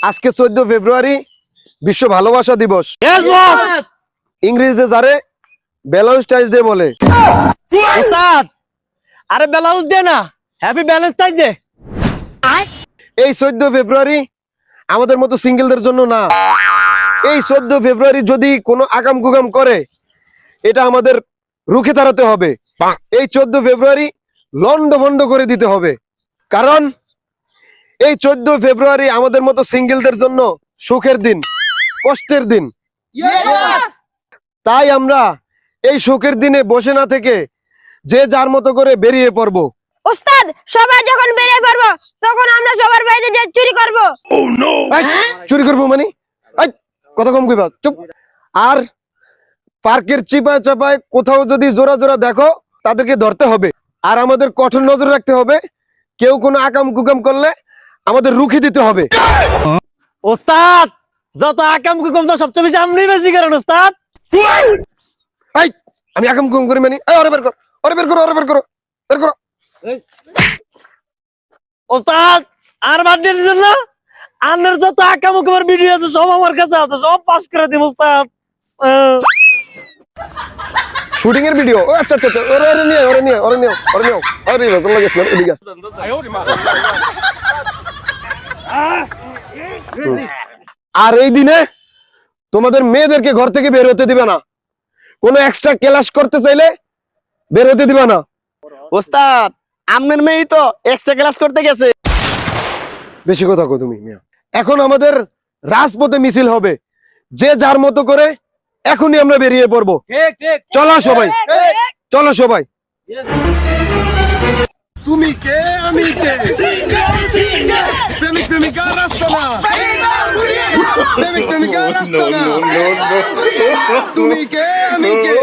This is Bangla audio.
আজকে 14 ফেব্রুয়ারি বিশ্ব ভালোবাসা দিবস। ইংরেজিতে যারে ভ্যালেন্টাইন্স ডে বলে। ওস্তাদ আরে ভ্যালেন্টাইন্স ডে না, হ্যাপি ভ্যালেন্টাইন্স ডে। এই 14 ফেব্রুয়ারি আমাদের মতো সিঙ্গেলদের জন্য না। এই 14 ফেব্রুয়ারি যদি কোনো আকাম কুকাম করে এটা আমাদের রুখে দাঁড়াতে হবে। এই 14 ফেব্রুয়ারি লন্ডভন্ড করে দিতে হবে, কারণ এই 14 ফেব্রুয়ারি আমাদের মতো সিঙ্গেলদের জন্য সুখের দিন, কষ্টের দিন। তাই আমরা এই সুখের দিনে বসে না থেকে যে যার মতো করে বেরিয়ে পড়বো। ওস্তাদ সবাই যখন বেরিয়ে পড়বো তখন আমরা সবার বাড়িতে যে চুরি করব। চুরি করবো মানে কথা কম কইবা, চুপ। আর পার্কের চিপায় চাপায় কোথাও যদি জোড়া জোড়া দেখো তাদেরকে ধরতে হবে। আর আমাদের কঠোর নজর রাখতে হবে, কেউ কোনো আকাম কুকাম করলে আমাদের রুখে দিতে হবে। ওস্তাদ যত আকাম কুকাম তো সবচেয়ে বেশি আপনি বেশি করেন ওস্তাদ। আমি আকাম কুকাম করি মানে ওরে বের কর, ওরে বের করো, ওরে বের করো, বের করো। ওস্তাদ আর বাদ দিয়ে দিচ্ছেন না, আন্নার যত আকাম কুকামের ভিডিও আছে সব আমার কাছে আছে, সব পাস করে দিব ওস্তাদ। শুটিং এর ভিডিও? ও আচ্ছা আচ্ছা, ওরে ওরে নিয়ে ওরে নিয়ে ওরে নিয়ে ওরে নিয়ে আরে তোর লাগে এদিকে। আর এই দিনে তোমাদের মেয়েদেরকে ঘর থেকে বের হতে দিবে না। কোনো এক্সট্রা ক্লাস করতে চাইলে বের হতে দিবে না। ওস্তাদ আপনার মেয়ে তো এক্সট্রা ক্লাস করতে গেছে। বেশি কথা কও তুমি মিয়া। এখন আমাদের রাজপথে মিছিল হবে, যে যার মতো করে এখনই আমরা বেরিয়ে পড়বো। চলো সবাই, চলো সবাই। তুমি কে আমি কে, প্রেমিক প্রেমিকা রাস্তা না, প্রেমিক প্রেমিকা রাস্তা না, তুমি কে আমি কে।